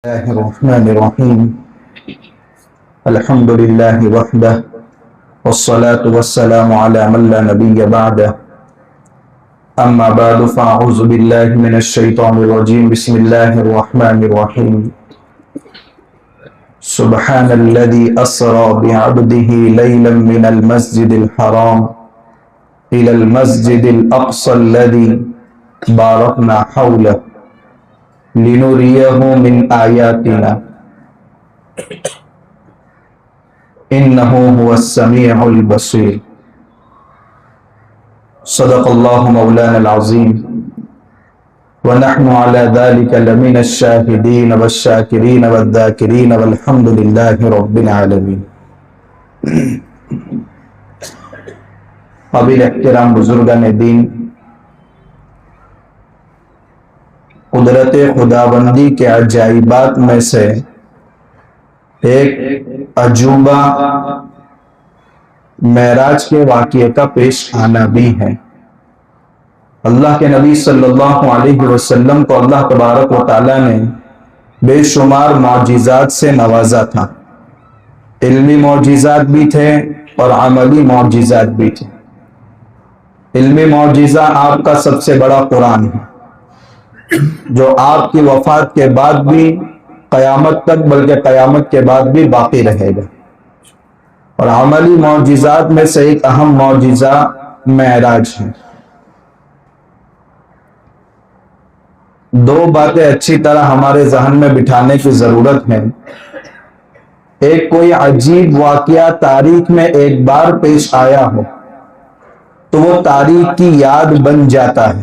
الله الرحمن الرحيم. الحمد لله وحده والصلاة والسلام على من لا نبي بعده. أما بعد فأعوذ بالله من الشيطان الرجيم. بسم الله الرحمن الرحيم. سبحان الذي أسرى بعبده ليلا من المسجد الحرام إلى المسجد الأقصى الذي باركنا حوله لنريه من آياتنا إنه هو السميع البصير. صدق الله مولانا العظيم ونحن على ذلك لمن الشاهدين والشاكرين والذاكرين والحمد لله رب العالمين. قابل احترام بزرگان دین، قدرت خداوندی کے عجائبات میں سے ایک عجوبہ معراج کے واقعے کا پیش آنا بھی ہے۔ اللہ کے نبی صلی اللہ علیہ وسلم کو اللہ تبارک و تعالیٰ نے بے شمار معجزات سے نوازا تھا۔ علمی معجزات بھی تھے اور عملی معجزات بھی تھے۔ علمی معجزہ آپ کا سب سے بڑا قرآن ہے، جو آپ کی وفات کے بعد بھی قیامت تک بلکہ قیامت کے بعد بھی باقی رہے گا۔ اور عملی معجزات میں سے ایک اہم معجزہ معراج ہے۔ دو باتیں اچھی طرح ہمارے ذہن میں بٹھانے کی ضرورت ہے۔ ایک، کوئی عجیب واقعہ تاریخ میں ایک بار پیش آیا ہو تو وہ تاریخ کی یاد بن جاتا ہے،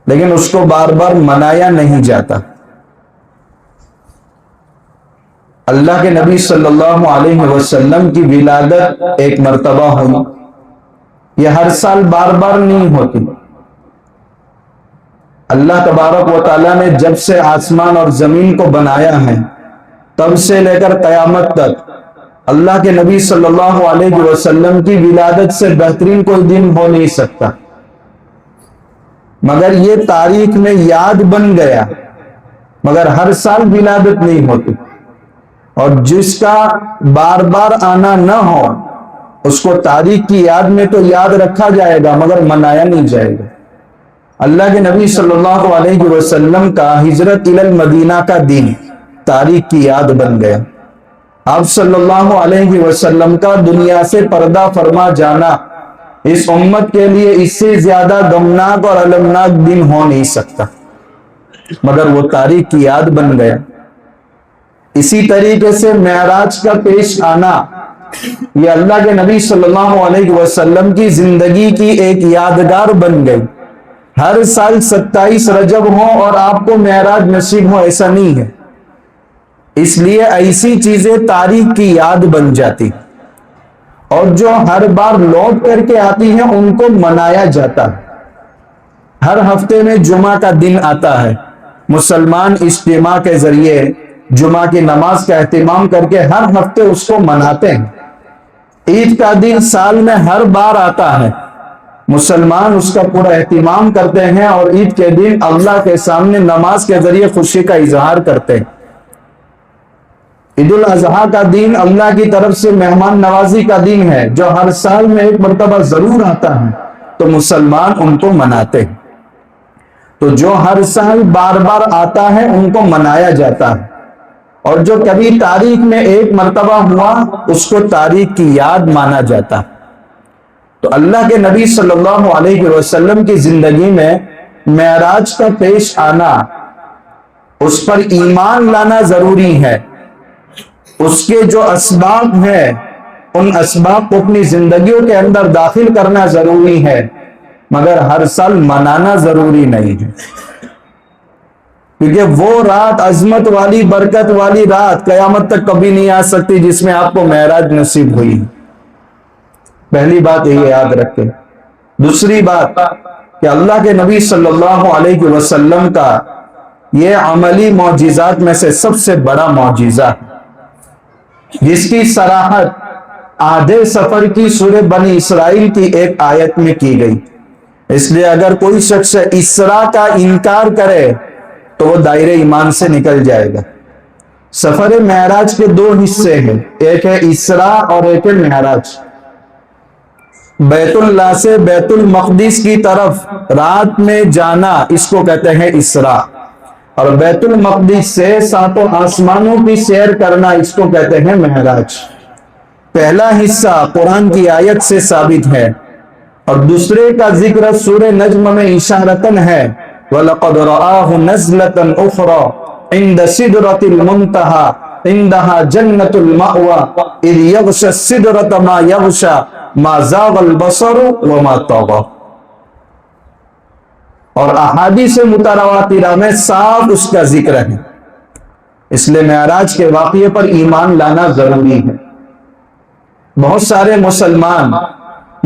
لیکن اس کو بار بار منایا نہیں جاتا۔ اللہ کے نبی صلی اللہ علیہ وسلم کی ولادت ایک مرتبہ ہوئی، یہ ہر سال بار بار نہیں ہوتی۔ اللہ تبارک و تعالیٰ نے جب سے آسمان اور زمین کو بنایا ہے تب سے لے کر قیامت تک اللہ کے نبی صلی اللہ علیہ وسلم کی ولادت سے بہترین کوئی دن ہو نہیں سکتا، مگر یہ تاریخ میں یاد بن گیا، مگر ہر سال ولادت نہیں ہوتی۔ اور جس کا بار بار آنا نہ ہو اس کو تاریخ کی یاد میں تو یاد رکھا جائے گا مگر منایا نہیں جائے گا۔ اللہ کے نبی صلی اللہ علیہ وسلم کا ہجرت الی المدینہ کا دن تاریخ کی یاد بن گیا۔ آپ صلی اللہ علیہ وسلم کا دنیا سے پردہ فرما جانا اس امت کے لیے اس سے زیادہ غمناک اور المناک دن ہو نہیں سکتا، مگر وہ تاریخ کی یاد بن گیا۔ اسی طریقے سے معراج کا پیش آنا یہ اللہ کے نبی صلی اللہ علیہ وسلم کی زندگی کی ایک یادگار بن گئی۔ ہر سال 27 رجب ہو اور آپ کو معراج نصیب ہو ایسا نہیں ہے، اس لیے ایسی چیزیں تاریخ کی یاد بن جاتی، اور جو ہر بار لوٹ کر کے آتی ہیں ان کو منایا جاتا ہے۔ ہر ہفتے میں جمعہ کا دن آتا ہے، مسلمان اجتماع کے ذریعے جمعہ کی نماز کا اہتمام کر کے ہر ہفتے اس کو مناتے ہیں۔ عید کا دن سال میں ہر بار آتا ہے، مسلمان اس کا پورا اہتمام کرتے ہیں اور عید کے دن اللہ کے سامنے نماز کے ذریعے خوشی کا اظہار کرتے ہیں۔ عید الاضحیٰ کا دن اللہ کی طرف سے مہمان نوازی کا دن ہے، جو ہر سال میں ایک مرتبہ ضرور آتا ہے، تو مسلمان ان کو مناتے ہیں۔ تو جو ہر سال بار بار آتا ہے ان کو منایا جاتا ہے، اور جو کبھی تاریخ میں ایک مرتبہ ہوا اس کو تاریخ کی یاد مانا جاتا ہے۔ تو اللہ کے نبی صلی اللہ علیہ وسلم کی زندگی میں معراج کا پیش آنا، اس پر ایمان لانا ضروری ہے۔ اس کے جو اسباب ہیں ان اسباب کو اپنی زندگیوں کے اندر داخل کرنا ضروری ہے، مگر ہر سال منانا ضروری نہیں ہے، کیونکہ وہ رات عظمت والی برکت والی رات قیامت تک کبھی نہیں آ سکتی جس میں آپ کو معراج نصیب ہوئی۔ پہلی بات یہ یاد رکھیں۔ دوسری بات کہ اللہ کے نبی صلی اللہ علیہ وسلم کا یہ عملی معجزات میں سے سب سے بڑا معجزہ ہے، جس کی صراحت آدھے سفر کی سورہ بنی اسرائیل کی ایک آیت میں کی گئی۔ اس لیے اگر کوئی شخص اسراء کا انکار کرے تو وہ دائرے ایمان سے نکل جائے گا۔ سفر معراج کے دو حصے ہیں، ایک ہے اسراء اور ایک ہے معراج۔ بیت اللہ سے بیت المقدس کی طرف رات میں جانا اس کو کہتے ہیں اسراء، اور بیت المقدس سے ساتوں آسمانوں کی سیر کرنا اس کو کہتے ہیں معراج۔ پہلا حصہ قرآن کی آیت سے ثابت ہے، اور دوسرے کا ذکر سورہ نجم میں اشارتاً ہے، وَلَقَدْ رَآهُ نَزْلَةً أُخْرَى عِنْدَ سِدْرَةِ الْمُنْتَهَى عِنْدَهَا جَنَّةُ الْمَأْوَى إِذْ يَغْشَى السِّدْرَةَ مَا يَغْشَى مَا زَاغَ الْبَصَرُ وَمَا طَغَى۔ اور احادیث متواترہ میں صاف اس کا ذکر ہے، اس لیے معراج کے واقعے پر ایمان لانا ضروری ہے۔ بہت سارے مسلمان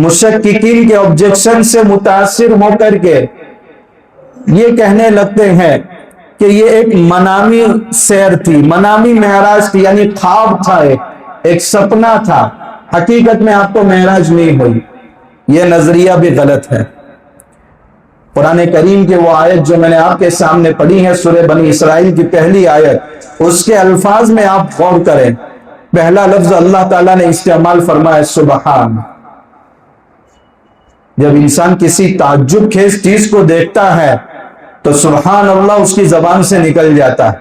مشککین کے آبجیکشن سے متاثر ہو کر کے یہ کہنے لگتے ہیں کہ یہ ایک منامی سیر تھی، منامی معراج تھی، یعنی خواب تھا، ایک سپنا تھا، حقیقت میں آپ کو معراج نہیں ہوئی۔ یہ نظریہ بھی غلط ہے۔ قرآن کریم کی وہ آیت جو میں نے آپ کے سامنے پڑھی ہے، سورہ بنی اسرائیل کی پہلی آیت، اس کے الفاظ میں آپ غور کریں۔ پہلا لفظ اللہ تعالیٰ نے استعمال فرمایا سبحان۔ جب انسان کسی تعجب خیز چیز کو دیکھتا ہے تو سبحان اللہ اس کی زبان سے نکل جاتا ہے۔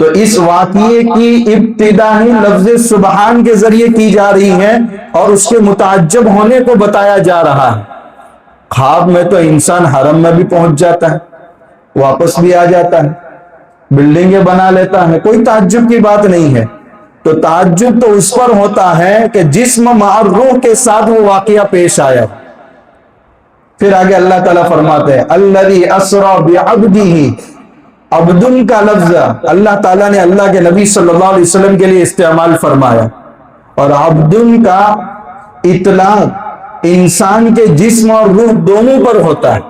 تو اس واقعے کی ابتدا ہی لفظ سبحان کے ذریعے کی جا رہی ہے، اور اس کے متعجب ہونے کو بتایا جا رہا ہے۔ خواب میں تو انسان حرم میں بھی پہنچ جاتا ہے، واپس بھی آ جاتا ہے، بلڈنگیں بنا لیتا ہے، کوئی تعجب کی بات نہیں ہے۔ تو تعجب تو اس پر ہوتا ہے کہ جسم مع روح کے ساتھ وہ واقعہ پیش آیا۔ پھر آگے اللہ تعالیٰ فرماتے ہیں الذی اسری بعبدہ، عبدن کا لفظ اللہ تعالیٰ نے اللہ کے نبی صلی اللہ علیہ وسلم کے لیے استعمال فرمایا، اور عبدن کا اطلاق انسان کے جسم اور روح دونوں پر ہوتا ہے۔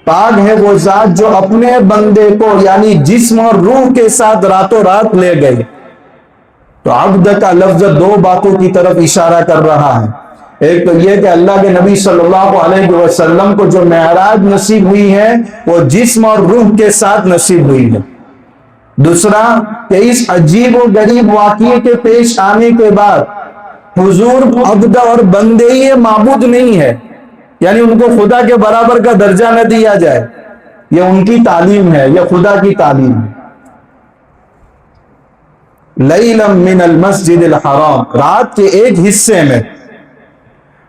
پاک ہے وہ ذات جو اپنے بندے کو یعنی جسم اور روح کے ساتھ راتوں رات لے گئے۔ تو عبد کا لفظ دو باتوں کی طرف اشارہ کر رہا ہے۔ ایک تو یہ کہ اللہ کے نبی صلی اللہ علیہ وسلم کو جو معراج نصیب ہوئی ہے وہ جسم اور روح کے ساتھ نصیب ہوئی ہے۔ دوسرا کہ اس عجیب و غریب واقعے کے پیش آنے کے بعد حضور عبد اور بندے ہی معبود نہیں ہے، یعنی ان کو خدا کے برابر کا درجہ نہ دیا جائے، یہ ان کی تعلیم ہے، یہ خدا کی تعلیم ہے۔ لیلا من المسجد الحرام، رات کے ایک حصے میں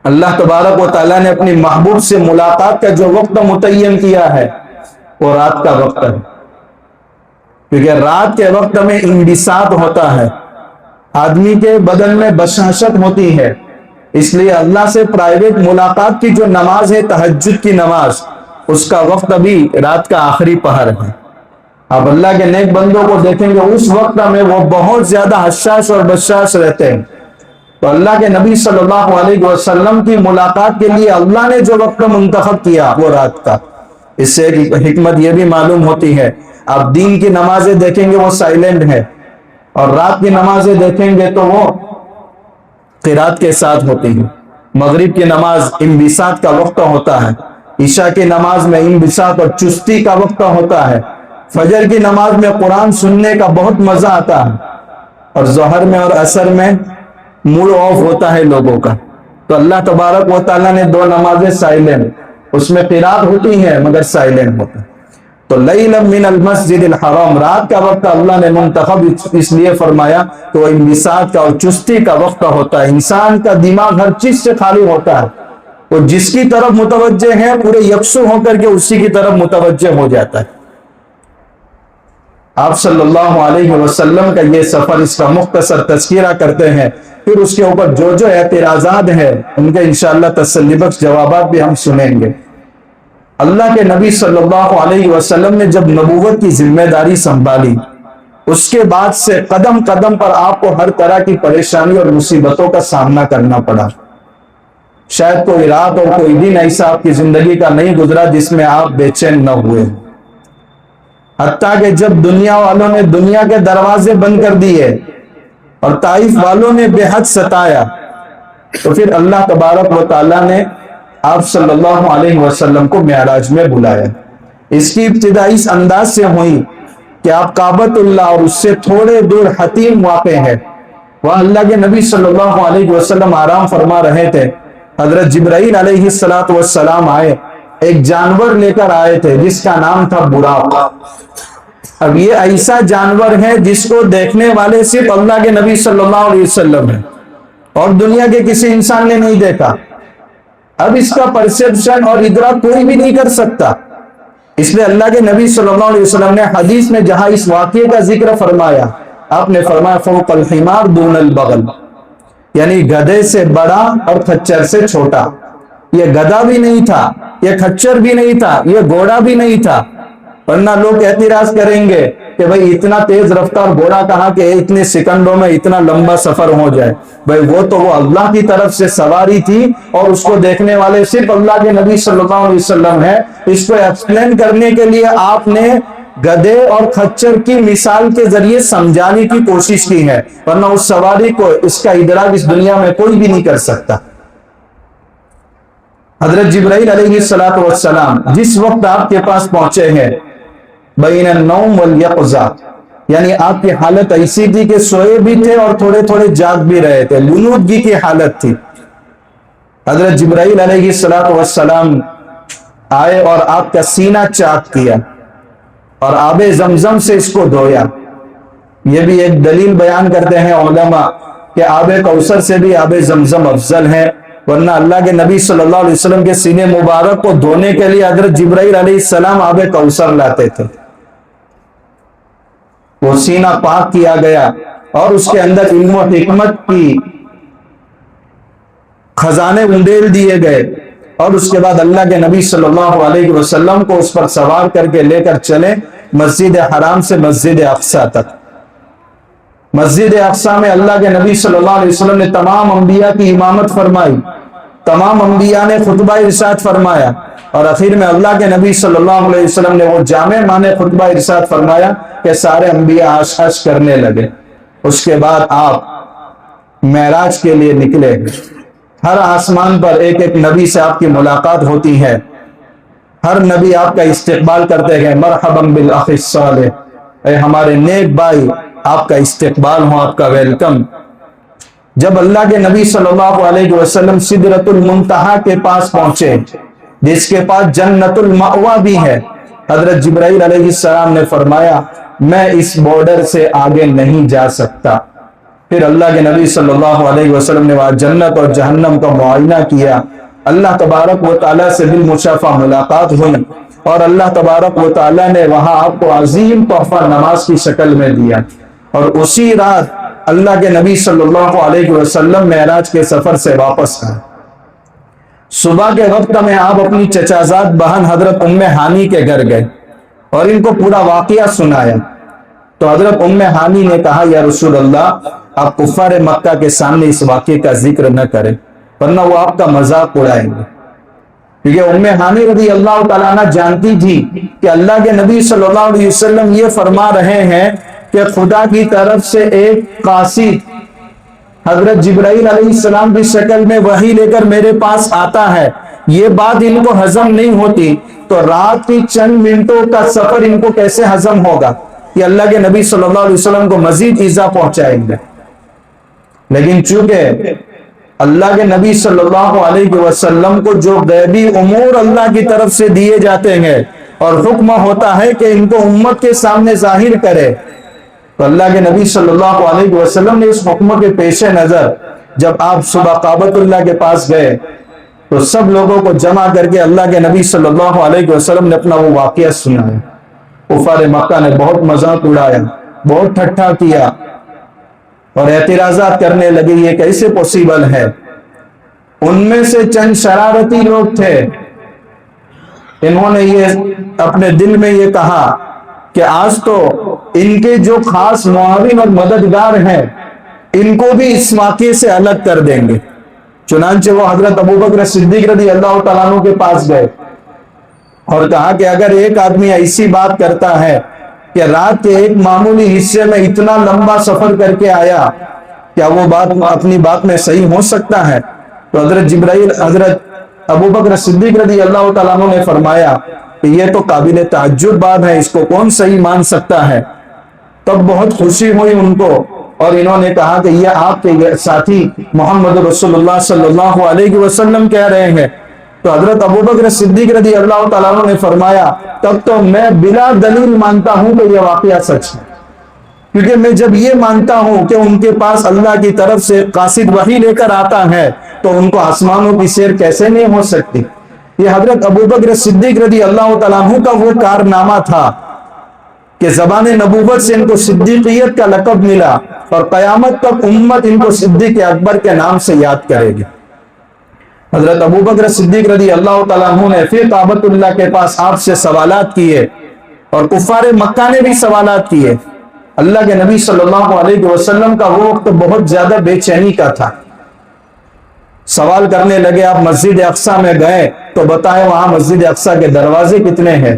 اللہ تبارک و تعالیٰ نے اپنی محبوب سے ملاقات کا جو وقت متعین کیا ہے وہ رات کا وقت ہے، کیونکہ رات کے وقت میں انبساط ہوتا ہے، آدمی کے بدن میں بشاشت ہوتی ہے، اس لیے اللہ سے پرائیویٹ ملاقات کی جو نماز ہے تہجد کی نماز، اس کا وقت ابھی رات کا آخری پہر ہے۔ آپ اللہ کے نیک بندوں کو دیکھیں گے اس وقت میں وہ بہت زیادہ حساس اور بشاش رہتے ہیں۔ تو اللہ کے نبی صلی اللہ علیہ وسلم کی ملاقات کے لیے اللہ نے جو وقت منتخب کیا وہ رات کا۔ اس سے ایک حکمت یہ بھی معلوم ہوتی ہے، آپ دین کی نمازیں دیکھیں گے وہ سائلنٹ ہے، اور رات کی نمازیں دیکھیں گے تو وہ قرات کے ساتھ ہوتی ہیں۔ مغرب کی نماز انبساط کا وقت ہوتا ہے، عشاء کی نماز میں انبساط اور چستی کا وقت ہوتا ہے، فجر کی نماز میں قرآن سننے کا بہت مزہ آتا ہے، اور ظہر میں اور عصر میں موڈ آف ہوتا ہے لوگوں کا۔ تو اللہ تبارک و تعالیٰ نے دو نمازیں سائلنٹ، اس میں قرات ہوتی ہے مگر سائلنٹ ہوتا ہے۔ تو لیلا من المسجد الحرام، رات کا وقت اللہ نے منتخب اس لیے فرمایا کہ وہ انبساط کا اور چستی کا وقت ہوتا ہے، انسان کا دماغ ہر چیز سے خالی ہوتا ہے، وہ جس کی طرف متوجہ ہے پورے یکسو ہو کر کے اسی کی طرف متوجہ ہو جاتا ہے۔ آپ صلی اللہ علیہ وسلم کا یہ سفر، اس کا مختصر تذکرہ کرتے ہیں، پھر اس کے اوپر جو جو اعتراضات ہیں ان کے انشاءاللہ تسلی بخش جوابات بھی ہم سنیں گے۔ اللہ کے نبی صلی اللہ علیہ وسلم نے جب نبوت کی ذمہ داری سنبھالی، اس کے بعد سے قدم قدم پر آپ کو ہر طرح کی پریشانی اور مصیبتوں کا سامنا کرنا پڑا۔ شاید کوئی رات اور کوئی دن ایسا آپ کی زندگی کا نہیں گزرا جس میں آپ بے چین نہ ہوئے، حتیٰ کہ جب دنیا والوں نے دنیا کے دروازے بند کر دیے اور طائف والوں نے بے حد ستایا، تو پھر اللہ تبارک و تعالیٰ نے آپ صلی اللہ علیہ وسلم کو معراج میں بلایا۔ اس کی ابتدا اس انداز سے ہوئی کہ آپ کعبۃ اللہ اور اس سے تھوڑے دور حتیم واقع ہے، وہاں اللہ کے نبی صلی اللہ علیہ وسلم آرام فرما رہے تھے۔ حضرت جبرائیل علیہ السلام آئے، ایک جانور لے کر آئے تھے جس کا نام تھا براق۔ اب یہ ایسا جانور ہے جس کو دیکھنے والے صرف اللہ کے نبی صلی اللہ علیہ وسلم ہیں اور دنیا کے کسی انسان نے نہیں دیکھا۔ اب اس کا پرسپشن اور ادراک کوئی بھی نہیں کر سکتا، اس لیے اللہ کے نبی صلی اللہ علیہ وسلم نے حدیث میں جہاں اس واقعے کا ذکر فرمایا، آپ نے فرمایا فوق الحمار دون البغل، یعنی گدھے سے بڑا اور کھچر سے چھوٹا۔ یہ گدھا بھی نہیں تھا، یہ کھچر بھی نہیں تھا، یہ گھوڑا بھی نہیں تھا، ورنہ لوگ اعتراض کریں گے کہ بھئی اتنا تیز رفتار گھوڑا کہاں کہ اتنے سیکنڈوں میں اتنا لمبا سفر ہو جائے۔ بھئی وہ تو وہ اللہ کی طرف سے سواری تھی اور اس کو دیکھنے والے صرف اللہ کے نبی صلی اللہ علیہ وسلم ہے۔ اس کو ایکسپلین کرنے کے لیے آپ نے گدھے اور کھچر کی مثال کے ذریعے سمجھانے کی کوشش کی ہے، ورنہ اس سواری کو اس کا ادراک اس دنیا میں کوئی بھی نہیں کر سکتا۔ حضرت جبرائیل علیہ السلام جس وقت آپ کے پاس پہنچے ہیں بین النوم والیقظہ، یعنی آپ کی حالت ایسی تھی کہ سوئے بھی تھے اور تھوڑے تھوڑے جاگ بھی رہے تھے، لنودگی کی حالت تھی۔ حضرت جبرائیل علیہ السلام آئے اور آپ کا سینہ چاک کیا اور آب زمزم سے اس کو دھویا۔ یہ بھی ایک دلیل بیان کرتے ہیں علماء کہ آب کوثر سے بھی آب زمزم افضل ہے، ورنہ اللہ کے نبی صلی اللہ علیہ وسلم کے سینے مبارک کو دھونے کے لیے حضرت جبرائیل علیہ السلام آب کوثر لاتے تھے۔ وہ سینہ پاک کیا گیا اور اس کے اندر علم و حکمت کی خزانے انڈیل دیے گئے، اور اس کے بعد اللہ کے نبی صلی اللہ علیہ وسلم کو اس پر سوار کر کے لے کر چلے مسجد حرام سے مسجد اقصی تک۔ مسجد اقصی میں اللہ کے نبی صلی اللہ علیہ وسلم نے تمام انبیاء کی امامت فرمائی، تمام انبیاء نے خطبہ ارشاد فرمایا، اور آخر میں اللہ کے نبی صلی اللہ علیہ وسلم نے وہ جامع معنی خطبہ ارشاد فرمایا کہ سارے انبیاء عش عش کرنے لگے۔ اس کے بعد آپ معراج کے لیے نکلے، ہر آسمان پر ایک ایک نبی سے آپ کی ملاقات ہوتی ہے، ہر نبی آپ کا استقبال کرتے ہیں، مرحبا بالاخ الصالح، اے ہمارے نیک بھائی آپ کا استقبال ہو، آپ کا ویلکم۔ جب اللہ کے نبی صلی اللہ علیہ وسلم سدرۃ المنتہا کے پاس پہنچے جس کے پاس جنت المأوی بھی ہے، حضرت جبرائیل علیہ السلام نے فرمایا میں اس بارڈر سے آگے نہیں جا سکتا۔ پھر اللہ کے نبی صلی اللہ علیہ وسلم نے وہاں جنت اور جہنم کا معائنہ کیا، اللہ تبارک و تعالیٰ سے بالمشافہ ملاقات ہوئی، اور اللہ تبارک و تعالیٰ نے وہاں آپ کو عظیم تحفہ نماز کی شکل میں دیا، اور اسی رات اللہ کے نبی صلی اللہ علیہ وسلم معراج کے سفر سے واپس آئے۔ صبح کے وقت میں آپ اپنی چچازاد بہن حضرت ام ہانی کے گھر گئے اور ان کو پورا واقعہ سنایا، تو حضرت ام ہانی نے کہا یا رسول اللہ آپ کفار مکہ کے سامنے اس واقعے کا ذکر نہ کریں ورنہ وہ آپ کا مذاق اڑائیں گے، کیونکہ ام ہانی رضی اللہ تعالیٰ عنہ جانتی تھی کہ اللہ کے نبی صلی اللہ علیہ وسلم یہ فرما رہے ہیں کہ خدا کی طرف سے ایک قاصد حضرت جبرائیل علیہ السلام کی شکل میں وحی لے کر میرے پاس آتا ہے، یہ بات ان کو ہضم نہیں ہوتی تو رات کی چند منٹوں کا سفر ان کو کیسے ہضم ہوگا کہ اللہ کے نبی صلی اللہ علیہ وسلم کو مزید ایذا پہنچائیں گے۔ لیکن چونکہ اللہ کے نبی صلی اللہ علیہ وسلم کو جو غیبی امور اللہ کی طرف سے دیے جاتے ہیں اور حکم ہوتا ہے کہ ان کو امت کے سامنے ظاہر کرے، تو اللہ کے نبی صلی اللہ علیہ وسلم نے اس حکم کے پیش نظر جب آپ صبح کعبۃ اللہ کے پاس گئے تو سب لوگوں کو جمع کر کے اللہ کے نبی صلی اللہ علیہ وسلم نے اپنا وہ واقعہ سنایا۔ کفار مکہ نے بہت مذاق اڑایا، بہت ٹھٹھا کیا اور اعتراضات کرنے لگے یہ کیسے پوسیبل ہے۔ ان میں سے چند شرارتی لوگ تھے، انہوں نے یہ اپنے دل میں یہ کہا کہ آج تو ان کے جو خاص معاون اور مددگار ہیں ان کو بھی اس واقعے سے الگ کر دیں گے۔ چنانچہ وہ حضرت ابوبکر صدیق رضی اللہ تعالیٰ عنہ کے پاس گئے اور کہا کہ اگر ایک آدمی ایسی بات کرتا ہے کہ رات کے ایک معمولی حصے میں اتنا لمبا سفر کر کے آیا، کیا وہ بات اپنی بات میں صحیح ہو سکتا ہے؟ تو حضرت ابوبکر صدیق رضی اللہ تعالیٰ عنہ نے فرمایا کہ یہ تو قابل تعجب بات ہے، اس کو کون صحیح مان سکتا ہے۔ تب بہت خوشی ہوئی ان کو، اور انہوں نے کہا کہ یہ آپ کے ساتھی محمد رسول اللہ صلی اللہ علیہ وسلم کہہ رہے ہیں۔ تو حضرت ابوبکر صدیق رضی اللہ تعالیٰ عنہ نے فرمایا تب تو میں بلا دلیل مانتا ہوں کہ یہ واقعہ سچ ہے، کیونکہ میں جب یہ مانتا ہوں کہ ان کے پاس اللہ کی طرف سے قاصد وحی لے کر آتا ہے تو ان کو آسمانوں کی سیر کیسے نہیں ہو سکتی۔ یہ حضرت ابوبکر صدیق رضی اللہ تعالیٰ عنہ کا وہ کارنامہ تھا کہ زبان نبوت سے ان کو صدیقیت کا لقب ملا، اور قیامت تک امت ان کو صدیق اکبر کے نام سے یاد کرے گی۔ حضرت ابوبکر صدیق رضی اللہ تعالیٰ عنہ نے پھر کعبۃ اللہ کے پاس آپ سے سوالات کیے، اور کفار مکہ نے بھی سوالات کیے۔ اللہ کے نبی صلی اللہ علیہ وسلم کا وہ وقت بہت زیادہ بے چینی کا تھا۔ سوال کرنے لگے، آپ مسجد اقصیٰ میں گئے تو بتائیں وہاں مسجد اقصیٰ کے دروازے کتنے ہیں؟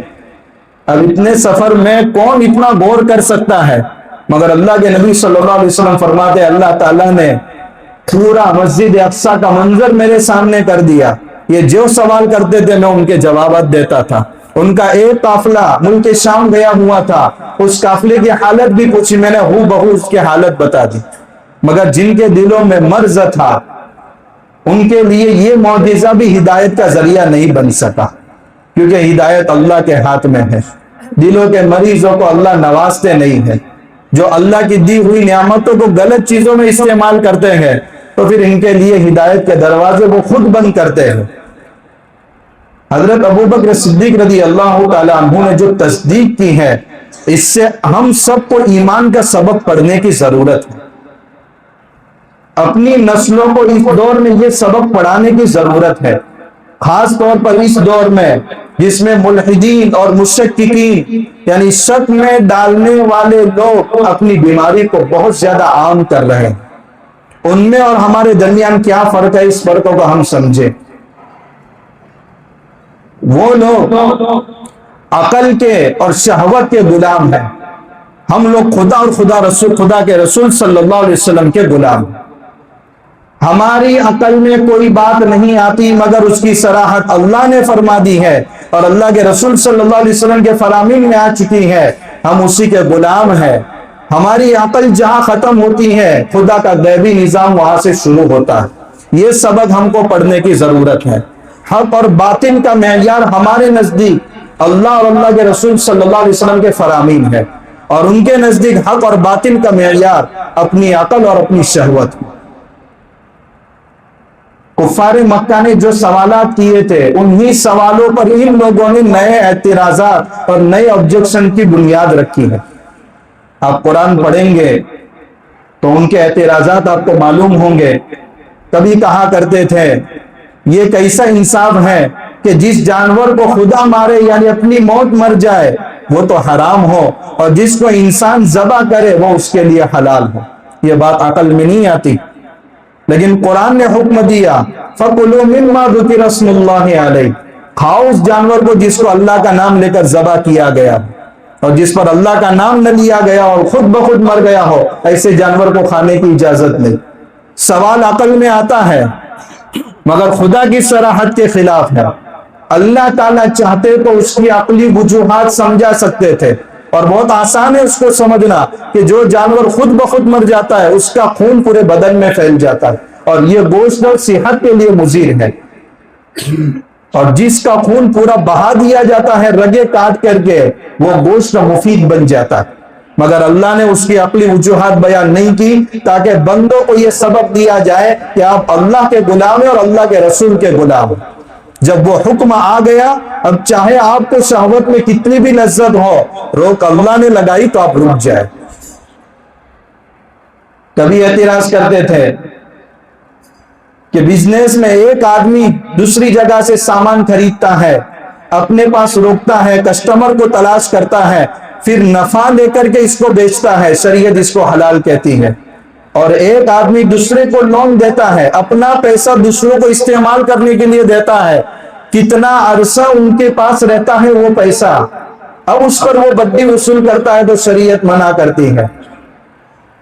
اب اتنے سفر میں کون اتنا غور کر سکتا ہے؟ مگر اللہ کے نبی صلی اللہ علیہ وسلم فرماتے ہیں اللہ تعالیٰ نے پورا مسجد اقصیٰ کا منظر میرے سامنے کر دیا، یہ جو سوال کرتے تھے میں ان کے جوابات دیتا تھا۔ ان کا ایک قافلہ ملک شام گیا ہوا تھا، اس قافلے کی حالت بھی پوچھی، میں نے ہو بہو اس کی حالت بتا دی۔ مگر جن کے دلوں میں مرض تھا ان کے لیے یہ معجزہ بھی ہدایت کا ذریعہ نہیں بن سکا، کیونکہ ہدایت اللہ کے ہاتھ میں ہے۔ دلوں کے مریضوں کو اللہ نوازتے نہیں ہے۔ جو اللہ کی دی ہوئی نعمتوں کو غلط چیزوں میں استعمال کرتے ہیں تو پھر ان کے لیے ہدایت کے دروازے وہ خود بند کرتے ہیں۔ حضرت ابوبکر صدیق رضی اللہ تعالیٰ عنہ نے جو تصدیق کی ہے، اس سے ہم سب کو ایمان کا سبق پڑھنے کی ضرورت ہے۔ اپنی نسلوں کو اس دور میں یہ سبق پڑھانے کی ضرورت ہے، خاص طور پر اس دور میں جس میں ملحدین اور مشککین یعنی شک میں ڈالنے والے لوگ اپنی بیماری کو بہت زیادہ عام کر رہے ہیں۔ ان میں اور ہمارے درمیان کیا فرق ہے، اس فرقوں کو ہم سمجھیں۔ وہ لوگ عقل کے اور شہوت کے غلام ہیں، ہم لوگ خدا اور خدا کے رسول صلی اللہ علیہ وسلم کے غلام ہیں۔ ہماری عقل میں کوئی بات نہیں آتی مگر اس کی صراحت اللہ نے فرما دی ہے اور اللہ کے رسول صلی اللہ علیہ وسلم کے فرامین میں آ چکی ہے، ہم اسی کے غلام ہیں۔ ہماری عقل جہاں ختم ہوتی ہے خدا کا غیبی نظام وہاں سے شروع ہوتا ہے۔ یہ سبق ہم کو پڑھنے کی ضرورت ہے۔ حق اور باطن کا معیار ہمارے نزدیک اللہ اور اللہ کے رسول صلی اللہ علیہ وسلم کے فرامین ہے، اور ان کے نزدیک حق اور باطن کا معیار اپنی عقل اور اپنی شہوت۔ کفار مکہ نے جو سوالات کیے تھے انہی سوالوں پر ان لوگوں نے نئے اعتراضات اور نئے آبجیکشن کی بنیاد رکھی ہے۔ آپ قرآن پڑھیں گے تو ان کے اعتراضات آپ کو معلوم ہوں گے۔ کبھی کہا کرتے تھے یہ کیسا انصاف ہے کہ جس جانور کو خدا مارے یعنی اپنی موت مر جائے وہ تو حرام ہو، اور جس کو انسان ذبح کرے وہ اس کے لیے حلال ہو۔ یہ بات عقل میں نہیں آتی، لیکن قرآن نے حکم دیا فَقُلُوا مِمَّا ذُكِرَ اسْمُ اللَّهِ عَلَيْهِ، کھاؤ اس جانور کو جس کو اللہ کا نام لے کر ذبح کیا گیا، اور جس پر اللہ کا نام نہ لیا گیا اور خود بخود مر گیا ہو ایسے جانور کو کھانے کی اجازت نہیں۔ سوال عقل میں آتا ہے مگر خدا کی صراحت کے خلاف ہے۔ اللہ تعالیٰ چاہتے تو اس کی عقلی وجوہات سمجھا سکتے تھے، اور بہت آسان ہے اس کو سمجھنا کہ جو جانور خود بخود مر جاتا ہے اس کا خون پورے بدن میں پھیل جاتا ہے، اور یہ گوشت اور صحت کے لیے مضر ہے، اور جس کا خون پورا بہا دیا جاتا ہے رگے کاٹ کر کے وہ گوشت مفید بن جاتا ہے۔ مگر اللہ نے اس کی عقلی وجوہات بیان نہیں کی تاکہ بندوں کو یہ سبق دیا جائے کہ آپ اللہ کے غلام ہیں اور اللہ کے رسول کے غلام ہیں۔ جب وہ حکم آ گیا، اب چاہے آپ کو شہوت میں کتنی بھی لذت ہو، روک اللہ نے لگائی تو آپ رک جائے۔ کبھی اعتراض کرتے تھے کہ بزنس میں ایک آدمی دوسری جگہ سے سامان خریدتا ہے، اپنے پاس روکتا ہے، کسٹمر کو تلاش کرتا ہے، پھر نفع لے کر کے اس کو بیچتا ہے، شریعت اس کو حلال کہتی ہے۔ اور ایک آدمی دوسرے کو لون دیتا ہے، اپنا پیسہ دوسروں کو استعمال کرنے کے لیے دیتا ہے، کتنا عرصہ ان کے پاس رہتا ہے وہ پیسہ، اب اس پر وہ بڑی وصول کرتا ہے تو شریعت منع کرتی ہے۔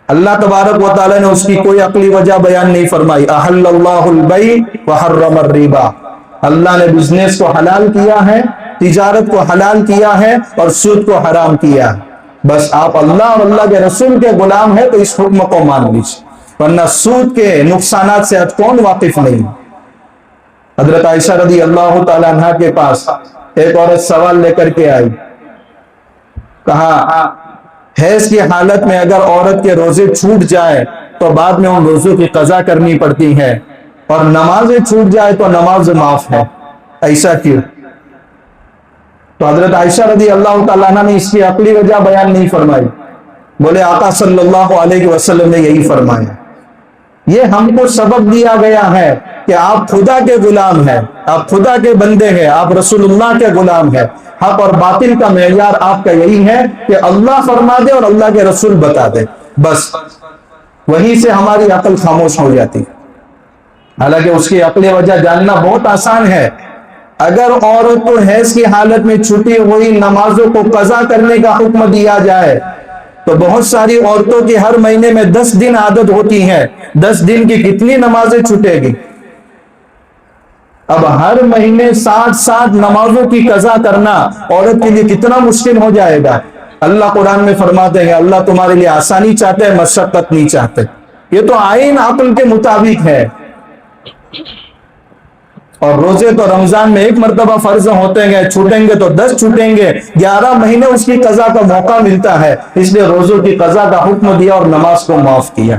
اللہ تبارک و تعالیٰ نے اس کی کوئی عقلی وجہ بیان نہیں فرمائی۔ احل اللہ البیع وحرم الربا، اللہ نے بزنس کو حلال کیا ہے تجارت کو حلال کیا ہے اور سود کو حرام کیا ہے۔ بس آپ اللہ اور اللہ کے رسول کے غلام ہیں تو اس حکم کو مان لیجیے، ورنہ سود کے نقصانات سے کون واقف نہیں۔ حضرت عائشہ رضی اللہ تعالیٰ عنہ کے پاس ایک عورت سوال لے کر کے آئی، کہا حیض کی حالت میں اگر عورت کے روزے چھوٹ جائے تو بعد میں ان روزوں کی قضا کرنی پڑتی ہے، اور نمازیں چھوٹ جائے تو نماز معاف ہے، ایسا کیوں؟ تو حضرت عائشہ رضی اللہ تعالیٰ عنہ نے اس کی عقلی وجہ بیان نہیں فرمائی، بولے آقا صلی اللہ علیہ وسلم نے یہی فرمایا، یہ ہم کو سبق دیا گیا ہے کہ آپ خدا کے غلام ہیں، آپ خدا کے بندے ہیں، آپ رسول اللہ کے غلام ہیں، حق اور باطل کا معیار آپ کا یہی ہے کہ اللہ فرما دے اور اللہ کے رسول بتا دے، بس وہیں سے ہماری عقل خاموش ہو جاتی۔ حالانکہ اس کی عقلی وجہ جاننا بہت آسان ہے۔ اگر عورت کو حیض کی حالت میں چھٹی ہوئی نمازوں کو قضا کرنے کا حکم دیا جائے تو بہت ساری عورتوں کی ہر مہینے میں 10 دن عادت ہوتی ہے، 10 دن کی کتنی نمازیں چھوٹے گی؟ اب ہر مہینے 60 نمازوں کی قضا کرنا عورت کے لیے کتنا مشکل ہو جائے گا۔ اللہ قرآن میں فرماتے ہیں اللہ تمہارے لیے آسانی چاہتے ہیں، مشقت نہیں چاہتے۔ یہ تو آئین عقل کے مطابق ہے۔ اور روزے تو رمضان میں 1 مرتبہ فرض ہوتے ہیں، چھوٹیں گے تو 10 چھوٹیں گے، 11 مہینے اس کی قضا کا موقع ملتا ہے، اس لیے روزوں کی قضا کا حکم دیا اور نماز کو معاف کیا۔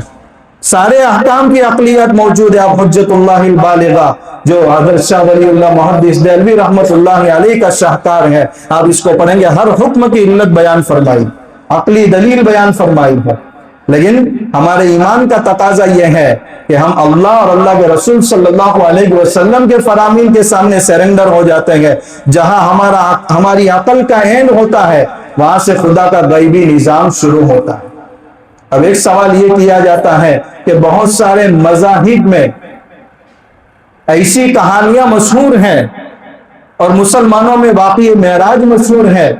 سارے احکام کی عقلیت موجود ہے۔ آپ حجت اللہ البالغہ جو حضرت شاہ ولی اللہ محدث دہلوی رحمت اللہ علیہ کا شاہکار ہے، آپ اس کو پڑھیں گے، ہر حکم کی علت بیان فرمائی، عقلی دلیل بیان فرمائی ہے۔ لیکن ہمارے ایمان کا تقاضا یہ ہے کہ ہم اللہ اور اللہ کے رسول صلی اللہ علیہ وسلم کے فرامین کے سامنے سرنڈر ہو جاتے ہیں۔ جہاں ہماری عقل کا اینڈ ہوتا ہے وہاں سے خدا کا غیبی نظام شروع ہوتا ہے۔ اب ایک سوال یہ کیا جاتا ہے کہ بہت سارے مذاہب میں ایسی کہانیاں مشہور ہیں اور مسلمانوں میں واقعی معراج مشہور ہے،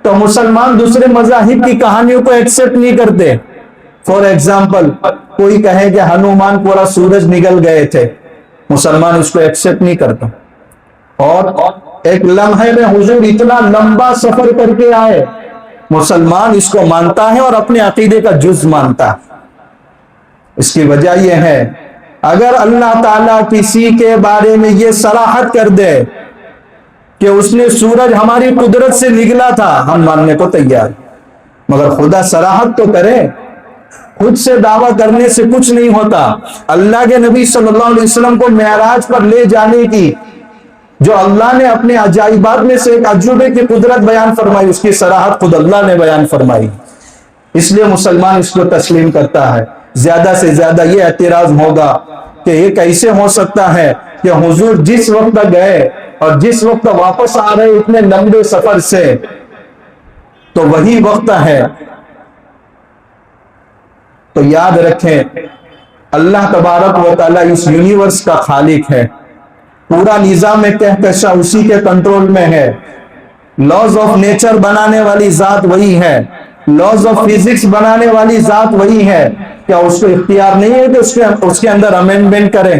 تو مسلمان دوسرے مذاہب کی کہانیوں کو ایکسپٹ نہیں کرتے۔ فور ایگزامپل کوئی کہے کہ ہنومان پورا سورج نگل گئے تھے، مسلمان اس کو ایکسپٹ نہیں کرتا۔ اور ایک لمحے میں حضور اتنا لمبا سفر کر کے آئے، مسلمان اس کو مانتا ہے اور اپنے عقیدے کا جز مانتا ہے۔ اس کی وجہ یہ ہے اگر اللہ تعالیٰ کسی کے بارے میں یہ صراحت کر دے کہ اس نے سورج ہماری قدرت سے نگلا تھا، ہم ماننے کو تیار، مگر خدا صراحت تو کرے۔ خود سے دعویٰ کرنے سے کچھ نہیں ہوتا۔ اللہ کے نبی صلی اللہ علیہ وسلم کو معراج پر لے جانے کی جو اللہ نے اپنے عجائبات میں سے ایک عجوبے کی قدرت بیان فرمائی، اس کی صراحت خود اللہ نے بیان فرمائی، اس لیے مسلمان اس کو تسلیم کرتا ہے۔ زیادہ سے زیادہ یہ اعتراض ہوگا کہ یہ کیسے ہو سکتا ہے کہ حضور جس وقت گئے اور جس وقت واپس آ رہے اتنے لمبے سفر سے، تو وہی وقت ہے۔ تو یاد رکھیں اللہ تبارک و تعالیٰ اس یونیورس کا خالق ہے، پورا نظام کہکشاں اسی کے کنٹرول میں ہے۔ لاز آف نیچر بنانے والی ذات وہی ہے، لاز آف فزکس بنانے والی ذات وہی ہے۔ کیا اس کو اختیار نہیں ہے کہ اس کے اندر امینڈمنٹ کریں؟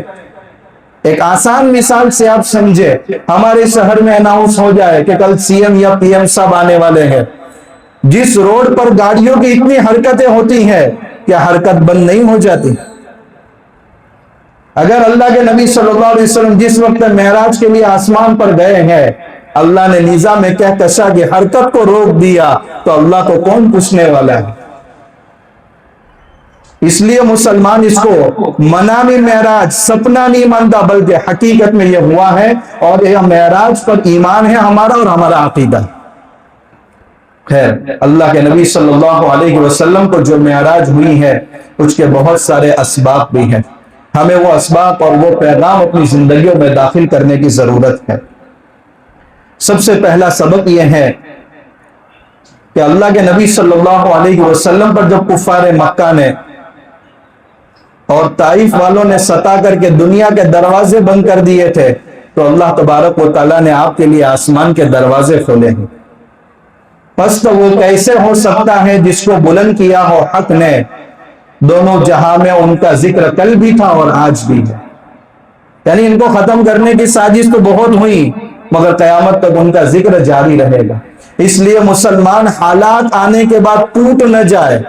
ایک آسان مثال سے آپ سمجھے، ہمارے شہر میں اناؤنس ہو جائے کہ کل سی ایم یا پی ایم صاحب آنے والے ہیں، جس روڈ پر گاڑیوں کی اتنی حرکتیں ہوتی ہیں، کیا حرکت بند نہیں ہو جاتی؟ اگر اللہ کے نبی صلی اللہ علیہ وسلم جس وقت معراج کے لیے آسمان پر گئے ہیں، اللہ نے نظام کہکشاں کی حرکت کو روک دیا، تو اللہ کو کون پوچھنے والا ہے؟ اس لیے مسلمان اس کو منامی معراج سپنا نہیں مانتا، بلکہ حقیقت میں یہ ہوا ہے، اور یہ معراج پر ایمان ہے ہمارا اور ہمارا عقیدہ۔ خیر، اللہ کے نبی صلی اللہ علیہ وسلم کو جو معراج ہوئی ہے اس کے بہت سارے اسباب بھی ہیں، ہمیں وہ اسباب اور وہ پیغام اپنی زندگیوں میں داخل کرنے کی ضرورت ہے۔ سب سے پہلا سبق یہ ہے کہ اللہ کے نبی صلی اللہ علیہ وسلم پر جب کفار مکہ نے اور طائف والوں نے ستا کر کے دنیا کے دروازے بند کر دیے تھے، تو اللہ تبارک و تعالیٰ نے آپ کے لیے آسمان کے دروازے کھولے ہیں۔ پس تو وہ کیسے ہو سکتا ہے جس کو بلند کیا ہو حق نے، دونوں جہاں میں ان کا ذکر کل بھی تھا اور آج بھی ہے۔ یعنی ان کو ختم کرنے کی سازش تو بہت ہوئی، مگر قیامت تک ان کا ذکر جاری رہے گا. اس لیے مسلمان حالات آنے کے بعد ٹوٹ نہ جائے.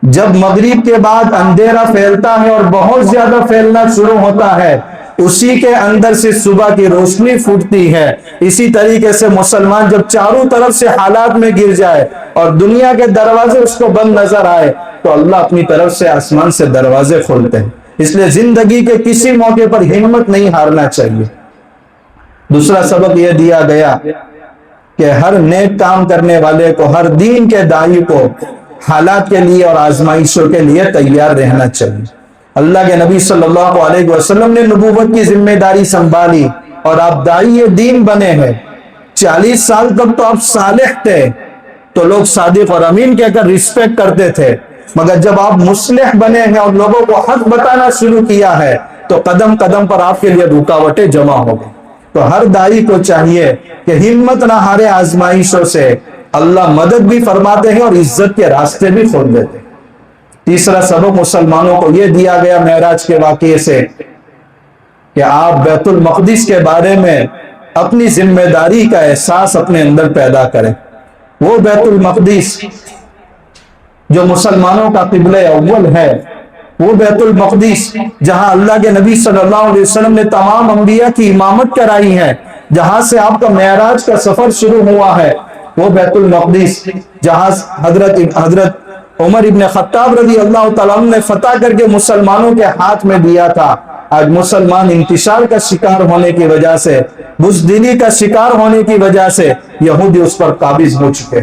جب مغرب کے بعد اندھیرا پھیلتا ہے اور بہت زیادہ پھیلنا شروع ہوتا ہے، اسی کے اندر سے صبح کی روشنی پھوٹتی ہے. اسی طریقے سے مسلمان جب چاروں طرف سے حالات میں گر جائے اور دنیا کے دروازے اس کو بند نظر آئے تو اللہ اپنی طرف سے آسمان سے دروازے کھولتے ہیں. اس لیے زندگی کے کسی موقع پر ہمت نہیں ہارنا چاہیے. دوسرا سبق یہ دیا گیا کہ ہر نیک کام کرنے والے کو، ہر دین کے داعی کو حالات کے لیے اور آزمائشوں کے لیے تیار رہنا چاہیے. اللہ کے نبی صلی اللہ علیہ وسلم نے نبوت کی ذمہ داری سنبھالی اور آپ داعی دین بنے ہیں. 40 سال تک تو آپ صالح تھے تو لوگ صادق اور امین کہہ کر ریسپیکٹ کرتے تھے، مگر جب آپ مصلح بنے ہیں اور لوگوں کو حق بتانا شروع کیا ہے تو قدم قدم پر آپ کے لیے رکاوٹیں جمع ہو گئی. تو ہر داعی کو چاہیے کہ ہمت نہ ہارے آزمائشوں سے. اللہ مدد بھی فرماتے ہیں اور عزت کے راستے بھی کھول دیتے ہیں. تیسرا سبق مسلمانوں کو یہ دیا گیا معراج کے واقعے سے کہ آپ بیت المقدس کے بارے میں اپنی ذمہ داری کا احساس اپنے اندر پیدا کریں. وہ بیت المقدس جو مسلمانوں کا قبلہ اول ہے، وہ بیت المقدس جہاں اللہ کے نبی صلی اللہ علیہ وسلم نے تمام انبیاء کی امامت کرائی ہے، جہاں سے آپ کا معراج کا سفر شروع ہوا ہے، وہ بیت المقدس جہاں حضرت عمر ابن خطاب رضی اللہ تعالیٰ عنہ نے فتح کر کے مسلمانوں کے ہاتھ میں دیا تھا. آج مسلمان انتشار کا شکار ہونے کی وجہ سے، بزدلی کا شکار ہونے کی وجہ سے یہودی اس پر قابض ہو چکے.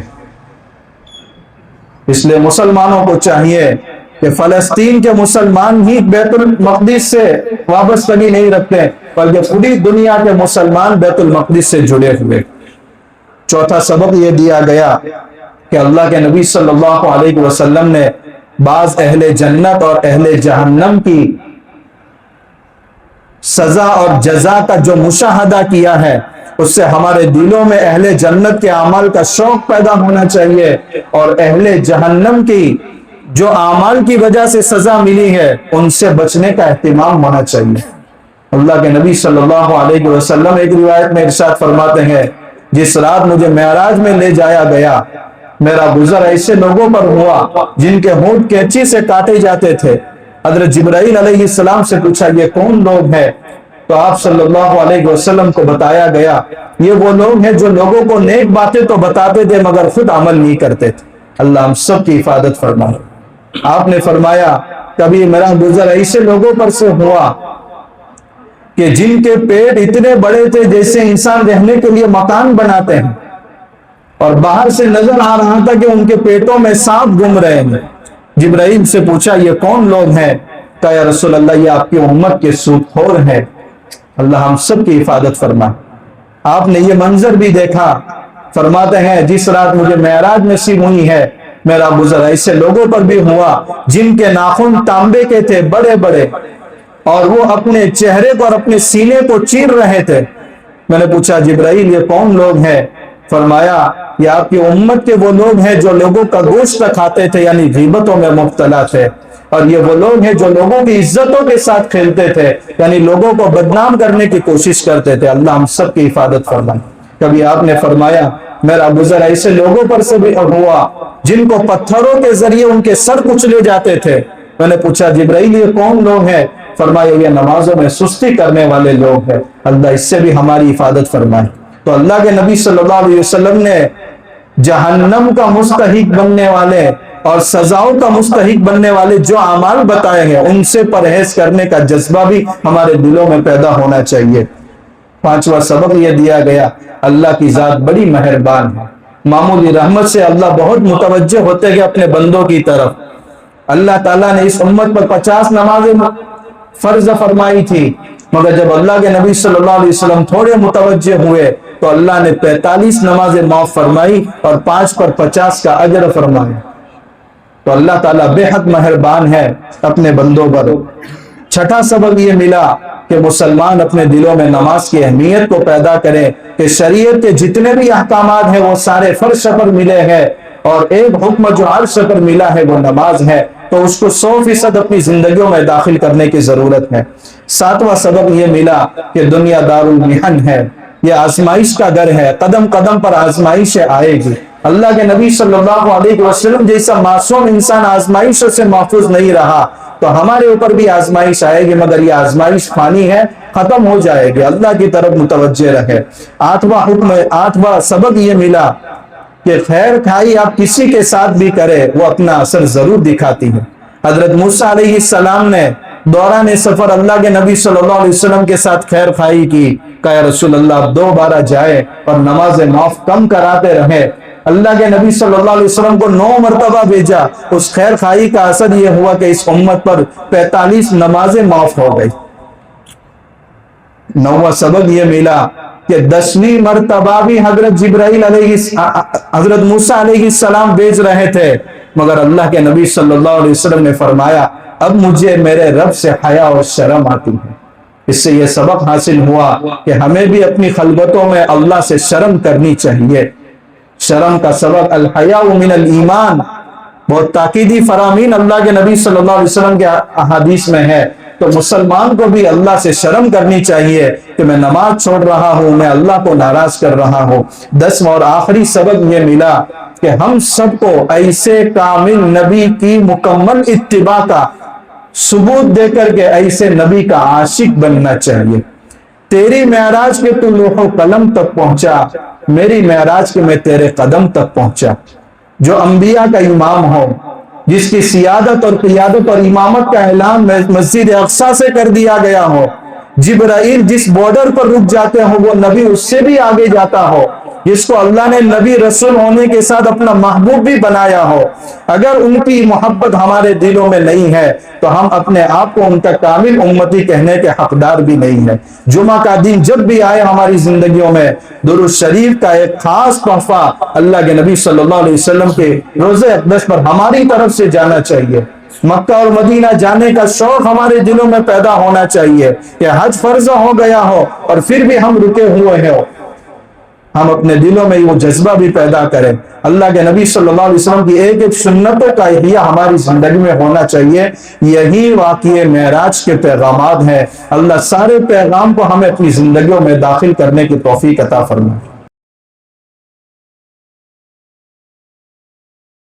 اس لیے مسلمانوں کو چاہیے کہ فلسطین کے مسلمان ہی بیت المقدس سے وابستگی نہیں رکھتے بلکہ پوری دنیا کے مسلمان بیت المقدس سے جڑے ہوئے. چوتھا سبق یہ دیا گیا کہ اللہ کے نبی صلی اللہ علیہ وسلم نے بعض اہل جنت اور اہل جہنم کی سزا اور جزا کا جو مشاہدہ کیا ہے، اس سے ہمارے دلوں میں اہل جنت کے اعمال کا شوق پیدا ہونا چاہیے اور اہل جہنم کی جو اعمال کی وجہ سے سزا ملی ہے ان سے بچنے کا اہتمام ہونا چاہیے. اللہ کے نبی صلی اللہ علیہ وسلم ایک روایت میں ارشاد فرماتے ہیں، جس رات مجھے معراج میں لے جایا گیا، میرا گزر ایسے لوگوں پر ہوا جن کے ہونٹ کینچی سے کاٹے جاتے تھے. حضرت جبرائیل علیہ السلام سے پوچھا یہ کون لوگ ہیں؟ تو آپ صلی اللہ علیہ وسلم کو بتایا گیا یہ وہ لوگ ہیں جو لوگوں کو نیک باتیں تو بتاتے تھے مگر خود عمل نہیں کرتے تھے. اللہ ہم سب کی حفاظت فرمائے. آپ نے فرمایا کبھی میرا گزر ایسے لوگوں پر سے ہوا کہ جن کے پیٹ اتنے بڑے تھے جیسے انسان رہنے کے لیے مکان بناتے ہیں، اور باہر سے نظر آ رہا تھا کہ ان کے پیٹوں میں سانپ گھوم رہے ہیں. جبرائیل سے پوچھا یہ کون لوگ ہیں؟ کہا یا رسول اللہ یہ آپ کی امت کے سود خور ہیں. اللہ ہم سب کی حفاظت فرمائے. آپ نے یہ منظر بھی دیکھا. فرماتے ہیں جس رات مجھے معراج نصیب ہوئی ہے میرا گزر ایسے لوگوں پر بھی ہوا جن کے ناخن تانبے کے تھے بڑے بڑے، اور وہ اپنے چہرے کو اور اپنے سینے کو چیر رہے تھے. میں نے پوچھا جبرائیل یہ کون لوگ ہیں؟ فرمایا یہ آپ کی امت کے وہ لوگ ہیں جو لوگوں کا گوشت کھاتے تھے یعنی غیبتوں میں مبتلا تھے، اور یہ وہ لوگ ہیں جو لوگوں کی عزتوں کے ساتھ کھیلتے تھے یعنی لوگوں کو بدنام کرنے کی کوشش کرتے تھے. اللہ ہم سب کی حفاظت فرمائے. کبھی آپ نے فرمایا میرا گزر ایسے لوگوں پر سے بھی ہوا جن کو پتھروں کے ذریعے ان کے سر کچلے جاتے تھے. میں نے پوچھا جبرائیل یہ کون لوگ ہیں؟ فرمایا یہ نمازوں میں سستی کرنے والے لوگ ہیں. اللہ اس سے بھی ہماری حفاظت فرمائے. تو اللہ کے نبی صلی اللہ علیہ وسلم نے جہنم کا مستحق بننے والے اور سزاؤں کا مستحق بننے والے جو اعمال بتائے ہیں ان سے پرہیز کرنے کا جذبہ بھی ہمارے دلوں میں پیدا ہونا چاہیے. پانچواں سبق یہ دیا گیا اللہ کی ذات بڑی مہربان ہے. معمولی رحمت سے اللہ بہت متوجہ ہوتے ہیں اپنے بندوں کی طرف. اللہ تعالیٰ نے اس امت پر 50 نمازیں فرض فرمائی تھی، مگر جب اللہ کے نبی صلی اللہ علیہ وسلم تھوڑے متوجہ ہوئے تو اللہ نے 45 نمازیں معاف فرمائی اور 5 پر 50 کا اجر فرمایا. تو اللہ تعالیٰ بے حد مہربان ہے اپنے بندوں پر. چھٹا سبق یہ ملا کہ مسلمان اپنے دلوں میں نماز کی اہمیت کو پیدا کریں کہ شریعت کے جتنے بھی احکامات ہیں وہ سارے فرش پر ملے ہیں اور ایک حکم جو عرش پر ملا ہے وہ نماز ہے. تو اس کو 100% اپنی زندگیوں میں داخل کرنے کی ضرورت ہے۔ 7واں سبق یہ ملا کہ دنیا دار المحن ہے، یہ آزمائش کا گھر ہے، قدم قدم پر آزمائشیں آئے گی۔ اللہ کے نبی صلی اللہ علیہ وسلم جیسا معصوم انسان آزمائشوں سے محفوظ نہیں رہا تو ہمارے اوپر بھی آزمائش آئے گی، مگر یہ آزمائش فانی ہے، ختم ہو جائے گی۔ اللہ کی طرف متوجہ رہے۔ 8واں سبق یہ ملا کہ خیر کھائی آپ کسی کے ساتھ بھی کرے وہ اپنا اثر ضرور دکھاتی ہے۔ حضرت موسیٰ علیہ السلام نے دوران سفر اللہ کے نبی صلی اللہ علیہ وسلم کے ساتھ خیر خائی کی، کہا یا رسول اللہ آپ 2 بار جائے اور نماز معاف کم کراتے رہے۔ اللہ کے نبی صلی اللہ علیہ وسلم کو 9 مرتبہ بھیجا۔ اس خیر خائی کا اثر یہ ہوا کہ اس امت پر 45 نمازیں معاف ہو گئی۔ 9واں سبق یہ ملا کہ 10ویں مرتبہ بھی حضرت موسیٰ علیہ السلام بھیج رہے تھے، مگر اللہ کے نبی صلی اللہ علیہ وسلم نے فرمایا اب مجھے میرے رب سے حیا اور شرم آتی ہے۔ اس سے یہ سبق حاصل ہوا کہ ہمیں بھی اپنی خلوتوں میں اللہ سے شرم کرنی چاہیے۔ شرم کا سبق الحیاء من الایمان، بہت تاکیدی فرامین اللہ کے نبی صلی اللہ علیہ وسلم کے احادیث میں ہے۔ تو مسلمان کو بھی اللہ سے شرم کرنی چاہیے کہ میں نماز چھوڑ رہا ہوں، میں اللہ کو ناراض کر رہا ہوں۔ 10واں اور آخری سبق یہ ملا کہ ہم سب کو ایسے کامل نبی کی مکمل اتباع کا ثبوت دے کر کے ایسے نبی کا عاشق بننا چاہیے۔ تیری معراج کے تو لوح و قلم تک پہنچا، میری معراج کے میں تیرے قدم تک پہنچا۔ جو انبیاء کا امام ہو، جس کی سیادت اور قیادت اور امامت کا اعلان مسجد اقصیٰ سے کر دیا گیا ہو، جبرائیل جس بارڈر پر رک جاتے ہو وہ نبی اس سے بھی آگے جاتا ہو، جس کو اللہ نے نبی رسول ہونے کے ساتھ اپنا محبوب بھی بنایا ہو، اگر ان کی محبت ہمارے دلوں میں نہیں ہے تو ہم اپنے آپ کو ان کا کامل امتی کہنے کے حقدار بھی نہیں ہے۔ جمعہ کا دن جب بھی آئے ہماری زندگیوں میں درود شریف کا ایک خاص تحفہ اللہ کے نبی صلی اللہ علیہ وسلم کے روضہ اقدس پر ہماری طرف سے جانا چاہیے۔ مکہ اور مدینہ جانے کا شوق ہمارے دلوں میں پیدا ہونا چاہیے کہ حج فرض ہو گیا ہو اور پھر بھی ہم رکے ہوئے ہیں، ہم اپنے دلوں میں وہ جذبہ بھی پیدا کریں۔ اللہ کے نبی صلی اللہ علیہ وسلم کی ایک ایک سنتوں کا احیاء ہماری زندگی میں ہونا چاہیے۔ یہی واقعہ معراج کے پیغامات ہیں۔ اللہ سارے پیغام کو ہمیں اپنی زندگیوں میں داخل کرنے کی توفیق عطا فرمائے۔